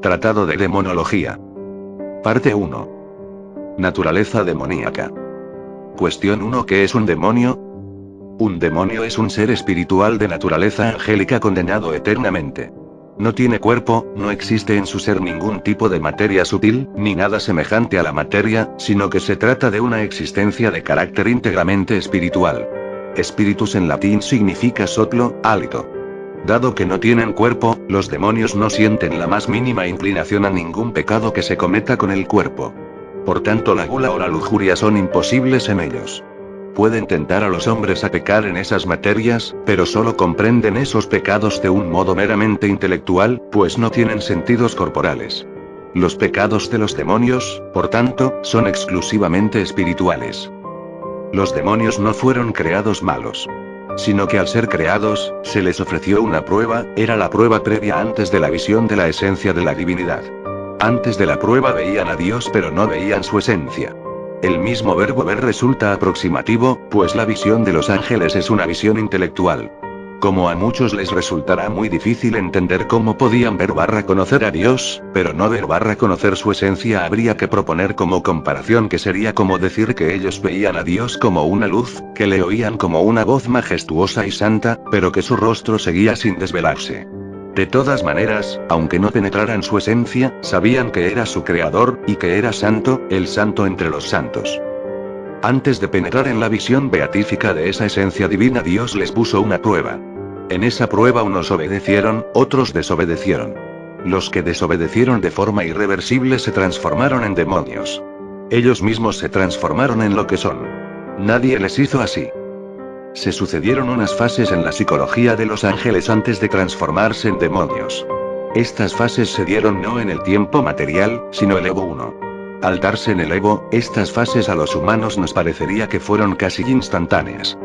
Tratado de Demonología. Parte 1. Naturaleza demoníaca. Cuestión 1. ¿Qué es un demonio? Un demonio es un ser espiritual de naturaleza angélica condenado eternamente. No tiene cuerpo, no existe en su ser ningún tipo de materia sutil, ni nada semejante a la materia, sino que se trata de una existencia de carácter íntegramente espiritual. Spiritus en latín significa soplo, hálito. Dado que no tienen cuerpo, los demonios no sienten la más mínima inclinación a ningún pecado que se cometa con el cuerpo. Por tanto, la gula o la lujuria son imposibles en ellos. Pueden tentar a los hombres a pecar en esas materias, pero solo comprenden esos pecados de un modo meramente intelectual, pues no tienen sentidos corporales. Los pecados de los demonios, por tanto, son exclusivamente espirituales. Los demonios no fueron creados malos, sino que al ser creados, se les ofreció una prueba, era la prueba previa antes de la visión de la esencia de la divinidad. Antes de la prueba veían a Dios pero no veían su esencia. El mismo verbo ver resulta aproximativo, pues la visión de los ángeles es una visión intelectual. Como a muchos les resultará muy difícil entender cómo podían ver/conocer a Dios, pero no ver/conocer su esencia, habría que proponer como comparación que sería como decir que ellos veían a Dios como una luz, que le oían como una voz majestuosa y santa, pero que su rostro seguía sin desvelarse. De todas maneras, aunque no penetraran su esencia, sabían que era su creador, y que era santo, el santo entre los santos. Antes de penetrar en la visión beatífica de esa esencia divina, Dios les puso una prueba. En esa prueba unos obedecieron, otros desobedecieron. Los que desobedecieron de forma irreversible se transformaron en demonios. Ellos mismos se transformaron en lo que son. Nadie les hizo así. Se sucedieron unas fases en la psicología de los ángeles antes de transformarse en demonios. Estas fases se dieron no en el tiempo material, sino el Evo 1. Al darse en el Evo, estas fases a los humanos nos parecería que fueron casi instantáneas.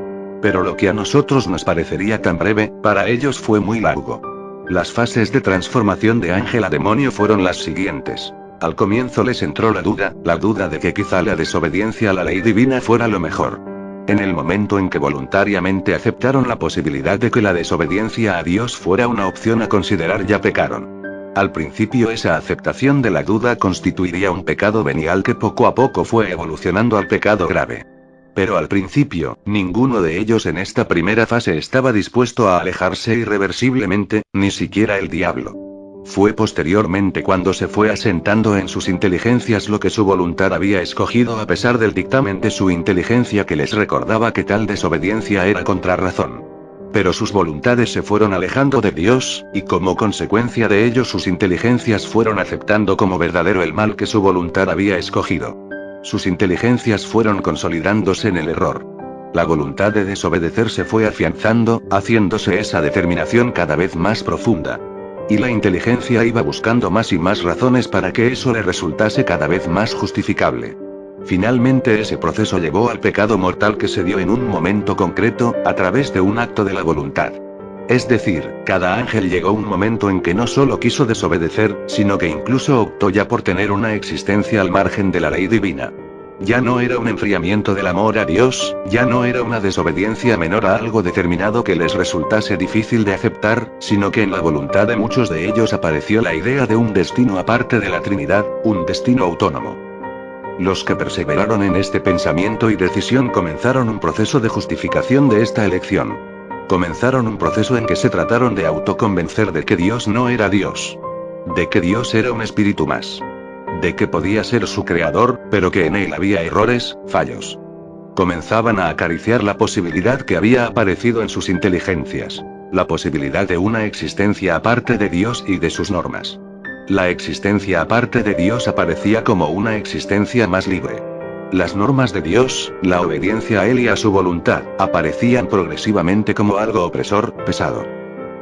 Pero lo que a nosotros nos parecería tan breve, para ellos fue muy largo. Las fases de transformación de ángel a demonio fueron las siguientes. Al comienzo les entró la duda de que quizá la desobediencia a la ley divina fuera lo mejor. En el momento en que voluntariamente aceptaron la posibilidad de que la desobediencia a Dios fuera una opción a considerar, ya pecaron. Al principio esa aceptación de la duda constituiría un pecado venial que poco a poco fue evolucionando al pecado grave. Pero al principio, ninguno de ellos en esta primera fase estaba dispuesto a alejarse irreversiblemente, ni siquiera el diablo. Fue posteriormente cuando se fue asentando en sus inteligencias lo que su voluntad había escogido a pesar del dictamen de su inteligencia que les recordaba que tal desobediencia era contra razón. Pero sus voluntades se fueron alejando de Dios, y como consecuencia de ello sus inteligencias fueron aceptando como verdadero el mal que su voluntad había escogido. Sus inteligencias fueron consolidándose en el error. La voluntad de desobedecer se fue afianzando, haciéndose esa determinación cada vez más profunda. Y la inteligencia iba buscando más y más razones para que eso le resultase cada vez más justificable. Finalmente ese proceso llevó al pecado mortal que se dio en un momento concreto, a través de un acto de la voluntad. Es decir, cada ángel llegó un momento en que no solo quiso desobedecer, sino que incluso optó ya por tener una existencia al margen de la ley divina. Ya no era un enfriamiento del amor a Dios, ya no era una desobediencia menor a algo determinado que les resultase difícil de aceptar, sino que en la voluntad de muchos de ellos apareció la idea de un destino aparte de la Trinidad, un destino autónomo. Los que perseveraron en este pensamiento y decisión comenzaron un proceso de justificación de esta elección. Comenzaron un proceso en que se trataron de autoconvencer de que Dios no era Dios. De que Dios era un espíritu más. De que podía ser su creador, pero que en él había errores, fallos. Comenzaban a acariciar la posibilidad que había aparecido en sus inteligencias. La posibilidad de una existencia aparte de Dios y de sus normas. La existencia aparte de Dios aparecía como una existencia más libre. Las normas de Dios, la obediencia a Él y a su voluntad, aparecían progresivamente como algo opresor, pesado.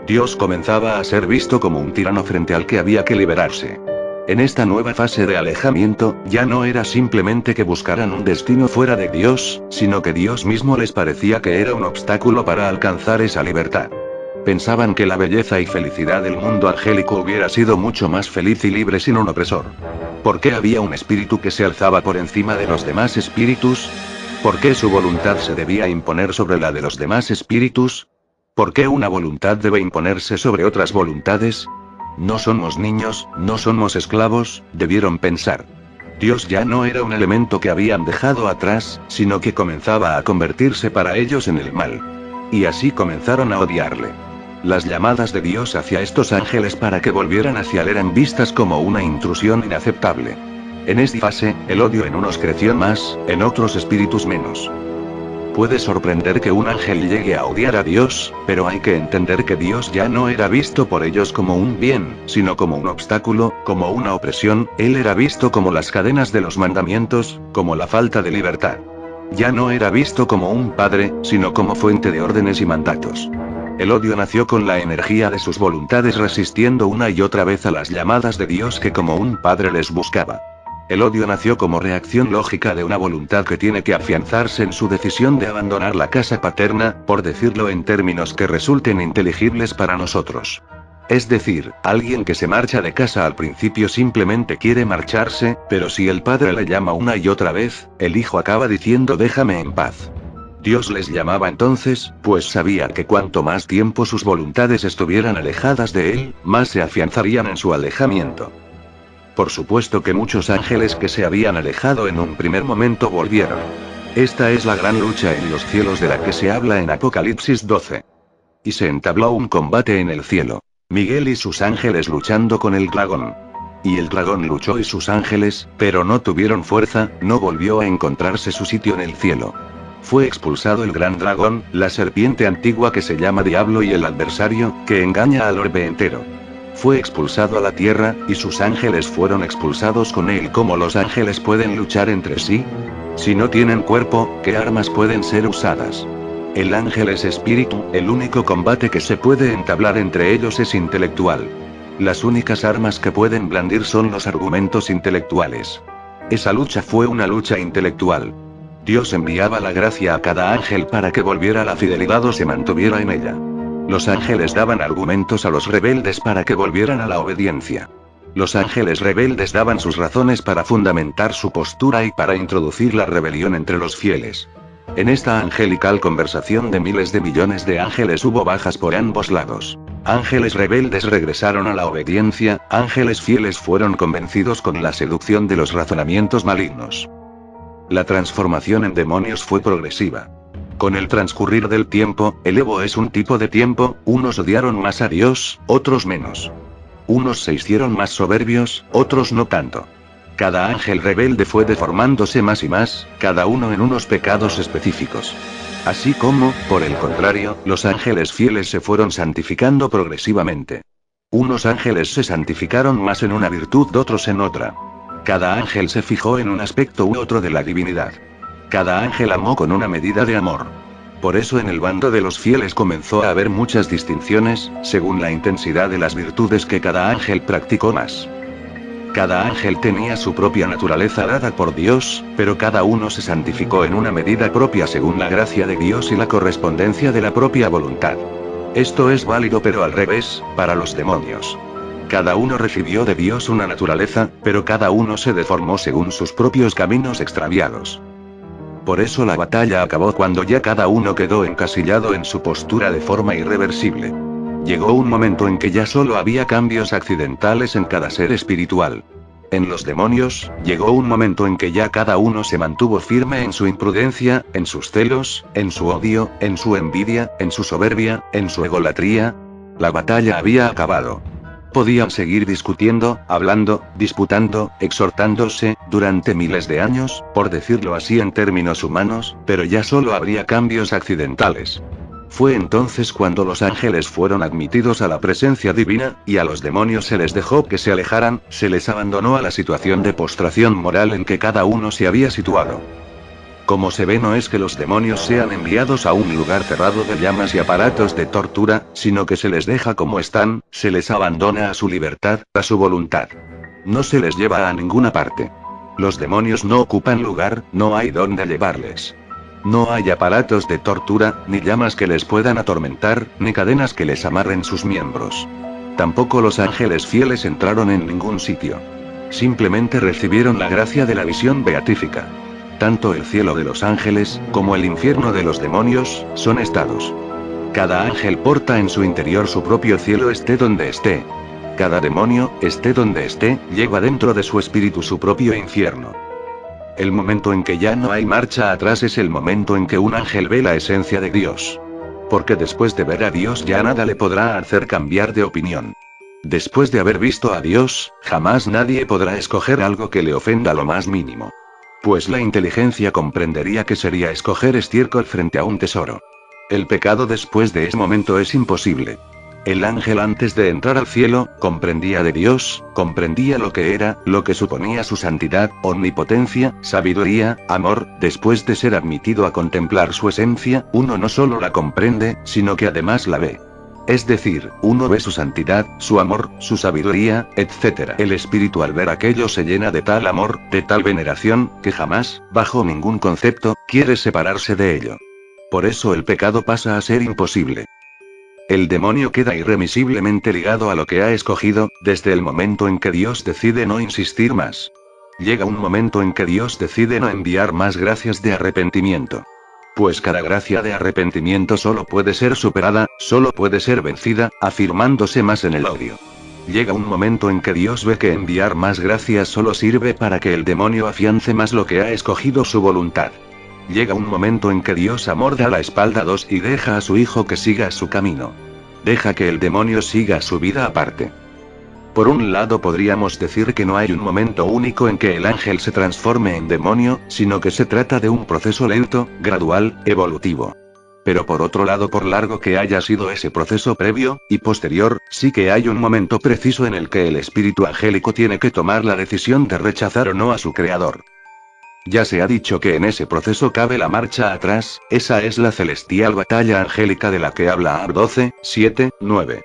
Dios comenzaba a ser visto como un tirano frente al que había que liberarse. En esta nueva fase de alejamiento, ya no era simplemente que buscaran un destino fuera de Dios, sino que Dios mismo les parecía que era un obstáculo para alcanzar esa libertad. Pensaban que la belleza y felicidad del mundo angélico hubiera sido mucho más feliz y libre sin un opresor. ¿Por qué había un espíritu que se alzaba por encima de los demás espíritus? ¿Por qué su voluntad se debía imponer sobre la de los demás espíritus? ¿Por qué una voluntad debe imponerse sobre otras voluntades? No somos niños, no somos esclavos, debieron pensar. Dios ya no era un elemento que habían dejado atrás, sino que comenzaba a convertirse para ellos en el mal. Y así comenzaron a odiarle. Las llamadas de Dios hacia estos ángeles para que volvieran hacia él eran vistas como una intrusión inaceptable. En esta fase, el odio en unos creció más, en otros espíritus menos. Puede sorprender que un ángel llegue a odiar a Dios, pero hay que entender que Dios ya no era visto por ellos como un bien, sino como un obstáculo, como una opresión. Él era visto como las cadenas de los mandamientos, como la falta de libertad. Ya no era visto como un padre, sino como fuente de órdenes y mandatos. El odio nació con la energía de sus voluntades resistiendo una y otra vez a las llamadas de Dios que como un padre les buscaba. El odio nació como reacción lógica de una voluntad que tiene que afianzarse en su decisión de abandonar la casa paterna, por decirlo en términos que resulten inteligibles para nosotros. Es decir, alguien que se marcha de casa al principio simplemente quiere marcharse, pero si el padre le llama una y otra vez, el hijo acaba diciendo déjame en paz. Dios les llamaba entonces, pues sabía que cuanto más tiempo sus voluntades estuvieran alejadas de él, más se afianzarían en su alejamiento. Por supuesto que muchos ángeles que se habían alejado en un primer momento volvieron. Esta es la gran lucha en los cielos de la que se habla en Apocalipsis 12. Y se entabló un combate en el cielo. Miguel y sus ángeles luchando con el dragón. Y el dragón luchó y sus ángeles, pero no tuvieron fuerza, no volvió a encontrarse su sitio en el cielo. Fue expulsado el gran dragón, la serpiente antigua que se llama Diablo y el adversario, que engaña al orbe entero. Fue expulsado a la tierra, y sus ángeles fueron expulsados con él. ¿Cómo los ángeles pueden luchar entre sí? Si no tienen cuerpo, ¿qué armas pueden ser usadas? El ángel es espíritu, el único combate que se puede entablar entre ellos es intelectual. Las únicas armas que pueden blandir son los argumentos intelectuales. Esa lucha fue una lucha intelectual. Dios enviaba la gracia a cada ángel para que volviera a la fidelidad o se mantuviera en ella. Los ángeles daban argumentos a los rebeldes para que volvieran a la obediencia. Los ángeles rebeldes daban sus razones para fundamentar su postura y para introducir la rebelión entre los fieles. En esta angelical conversación de miles de millones de ángeles hubo bajas por ambos lados. Ángeles rebeldes regresaron a la obediencia, ángeles fieles fueron convencidos con la seducción de los razonamientos malignos. La transformación en demonios fue progresiva. Con el transcurrir del tiempo, el Evo es un tipo de tiempo, unos odiaron más a Dios, otros menos. Unos se hicieron más soberbios, otros no tanto. Cada ángel rebelde fue deformándose más y más, cada uno en unos pecados específicos. Así como, por el contrario, los ángeles fieles se fueron santificando progresivamente. Unos ángeles se santificaron más en una virtud, otros en otra. Cada ángel se fijó en un aspecto u otro de la divinidad. Cada ángel amó con una medida de amor. Por eso en el bando de los fieles comenzó a haber muchas distinciones, según la intensidad de las virtudes que cada ángel practicó más. Cada ángel tenía su propia naturaleza dada por Dios, pero cada uno se santificó en una medida propia según la gracia de Dios y la correspondencia de la propia voluntad. Esto es válido pero al revés, para los demonios. Cada uno recibió de Dios una naturaleza, pero cada uno se deformó según sus propios caminos extraviados. Por eso la batalla acabó cuando ya cada uno quedó encasillado en su postura de forma irreversible. Llegó un momento en que ya solo había cambios accidentales en cada ser espiritual. En los demonios, llegó un momento en que ya cada uno se mantuvo firme en su imprudencia, en sus celos, en su odio, en su envidia, en su soberbia, en su egolatría. La batalla había acabado. Podían seguir discutiendo, hablando, disputando, exhortándose, durante miles de años, por decirlo así en términos humanos, pero ya solo habría cambios accidentales. Fue entonces cuando los ángeles fueron admitidos a la presencia divina, y a los demonios se les dejó que se alejaran, se les abandonó a la situación de postración moral en que cada uno se había situado. Como se ve, no es que los demonios sean enviados a un lugar cerrado de llamas y aparatos de tortura, sino que se les deja como están, se les abandona a su libertad, a su voluntad. No se les lleva a ninguna parte. Los demonios no ocupan lugar, no hay dónde llevarles. No hay aparatos de tortura, ni llamas que les puedan atormentar, ni cadenas que les amarren sus miembros. Tampoco los ángeles fieles entraron en ningún sitio. Simplemente recibieron la gracia de la visión beatífica. Tanto el cielo de los ángeles, como el infierno de los demonios, son estados. Cada ángel porta en su interior su propio cielo esté donde esté. Cada demonio, esté donde esté, lleva dentro de su espíritu su propio infierno. El momento en que ya no hay marcha atrás es el momento en que un ángel ve la esencia de Dios. Porque después de ver a Dios ya nada le podrá hacer cambiar de opinión. Después de haber visto a Dios, jamás nadie podrá escoger algo que le ofenda lo más mínimo. Pues la inteligencia comprendería que sería escoger estiércol frente a un tesoro. El pecado después de ese momento es imposible. El ángel antes de entrar al cielo, comprendía de Dios, comprendía lo que era, lo que suponía su santidad, omnipotencia, sabiduría, amor. Después de ser admitido a contemplar su esencia, uno no solo la comprende, sino que además la ve. Es decir, uno ve su santidad, su amor, su sabiduría, etc. El espíritu al ver aquello se llena de tal amor, de tal veneración, que jamás, bajo ningún concepto, quiere separarse de ello. Por eso el pecado pasa a ser imposible. El demonio queda irremisiblemente ligado a lo que ha escogido, desde el momento en que Dios decide no insistir más. Llega un momento en que Dios decide no enviar más gracias de arrepentimiento. Pues cada gracia de arrepentimiento solo puede ser superada, solo puede ser vencida, afirmándose más en el odio. Llega un momento en que Dios ve que enviar más gracias solo sirve para que el demonio afiance más lo que ha escogido su voluntad. Llega un momento en que Dios amor da la espalda a dos y deja a su hijo que siga su camino. Deja que el demonio siga su vida aparte. Por un lado podríamos decir que no hay un momento único en que el ángel se transforme en demonio, sino que se trata de un proceso lento, gradual, evolutivo. Pero por otro lado, por largo que haya sido ese proceso previo y posterior, sí que hay un momento preciso en el que el espíritu angélico tiene que tomar la decisión de rechazar o no a su creador. Ya se ha dicho que en ese proceso cabe la marcha atrás, esa es la celestial batalla angélica de la que habla Ab 12, 7, 9.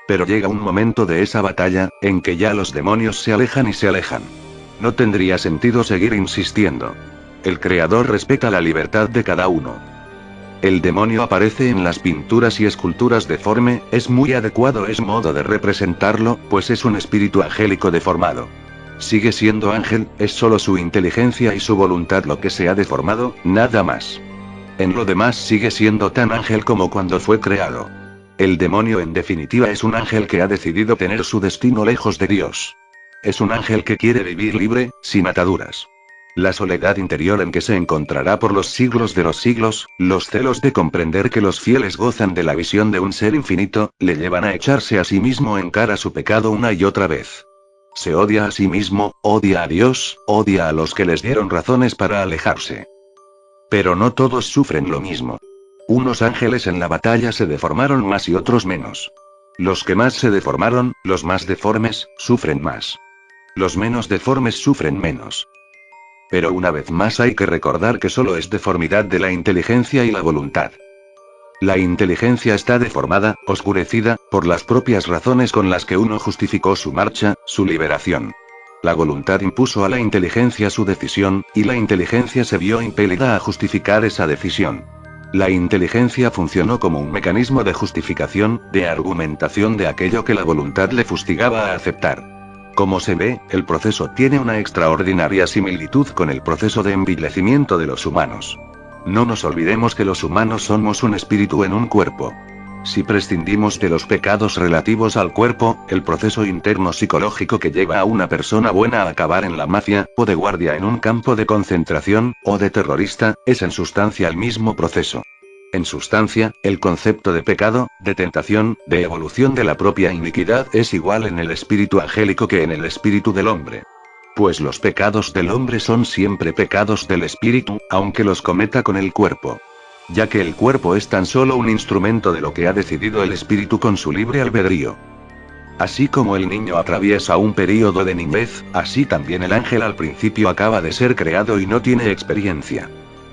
Pero llega un momento de esa batalla, en que ya los demonios se alejan y se alejan. No tendría sentido seguir insistiendo. El Creador respeta la libertad de cada uno. El demonio aparece en las pinturas y esculturas deforme, es muy adecuado es modo de representarlo, pues es un espíritu angélico deformado. Sigue siendo ángel, es solo su inteligencia y su voluntad lo que se ha deformado, nada más. En lo demás sigue siendo tan ángel como cuando fue creado. El demonio en definitiva es un ángel que ha decidido tener su destino lejos de Dios. Es un ángel que quiere vivir libre, sin ataduras. La soledad interior en que se encontrará por los siglos de los siglos, los celos de comprender que los fieles gozan de la visión de un ser infinito, le llevan a echarse a sí mismo en cara su pecado una y otra vez. Se odia a sí mismo, odia a Dios, odia a los que les dieron razones para alejarse. Pero no todos sufren lo mismo. Unos ángeles en la batalla se deformaron más y otros menos. Los que más se deformaron, los más deformes, sufren más. Los menos deformes sufren menos. Pero una vez más hay que recordar que solo es deformidad de la inteligencia y la voluntad. La inteligencia está deformada, oscurecida, por las propias razones con las que uno justificó su marcha, su liberación. La voluntad impuso a la inteligencia su decisión, y la inteligencia se vio impelida a justificar esa decisión. La inteligencia funcionó como un mecanismo de justificación, de argumentación de aquello que la voluntad le fustigaba a aceptar. Como se ve, el proceso tiene una extraordinaria similitud con el proceso de envilecimiento de los humanos. No nos olvidemos que los humanos somos un espíritu en un cuerpo. Si prescindimos de los pecados relativos al cuerpo, el proceso interno psicológico que lleva a una persona buena a acabar en la mafia, o de guardia en un campo de concentración, o de terrorista, es en sustancia el mismo proceso. En sustancia, el concepto de pecado, de tentación, de evolución de la propia iniquidad es igual en el espíritu angélico que en el espíritu del hombre. Pues los pecados del hombre son siempre pecados del espíritu, aunque los cometa con el cuerpo. Ya que el cuerpo es tan solo un instrumento de lo que ha decidido el espíritu con su libre albedrío. Así como el niño atraviesa un período de niñez, así también el ángel al principio acaba de ser creado y no tiene experiencia.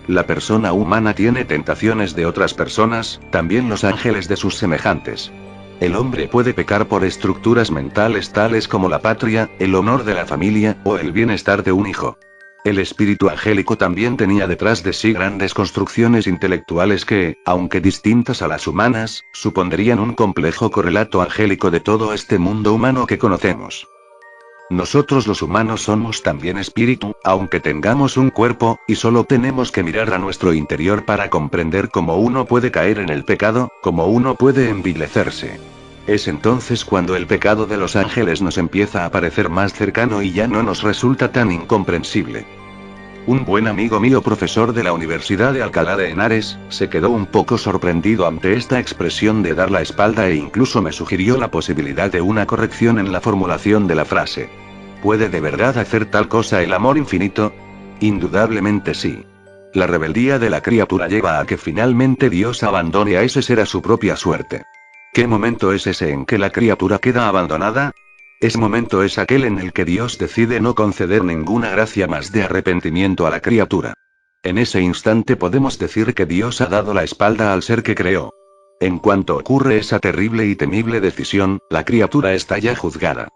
La persona humana tiene tentaciones de otras personas, también los ángeles de sus semejantes. El hombre puede pecar por estructuras mentales tales como la patria, el honor de la familia, o el bienestar de un hijo. El espíritu angélico también tenía detrás de sí grandes construcciones intelectuales que, aunque distintas a las humanas, supondrían un complejo correlato angélico de todo este mundo humano que conocemos. Nosotros los humanos somos también espíritu, aunque tengamos un cuerpo, y solo tenemos que mirar a nuestro interior para comprender cómo uno puede caer en el pecado, cómo uno puede envilecerse. Es entonces cuando el pecado de los ángeles nos empieza a parecer más cercano y ya no nos resulta tan incomprensible. Un buen amigo mío, profesor de la Universidad de Alcalá de Henares, se quedó un poco sorprendido ante esta expresión de dar la espalda e incluso me sugirió la posibilidad de una corrección en la formulación de la frase. ¿Puede de verdad hacer tal cosa el amor infinito? Indudablemente sí. La rebeldía de la criatura lleva a que finalmente Dios abandone a ese ser a su propia suerte. ¿Qué momento es ese en que la criatura queda abandonada? Ese momento es aquel en el que Dios decide no conceder ninguna gracia más de arrepentimiento a la criatura. En ese instante podemos decir que Dios ha dado la espalda al ser que creó. En cuanto ocurre esa terrible y temible decisión, la criatura está ya juzgada.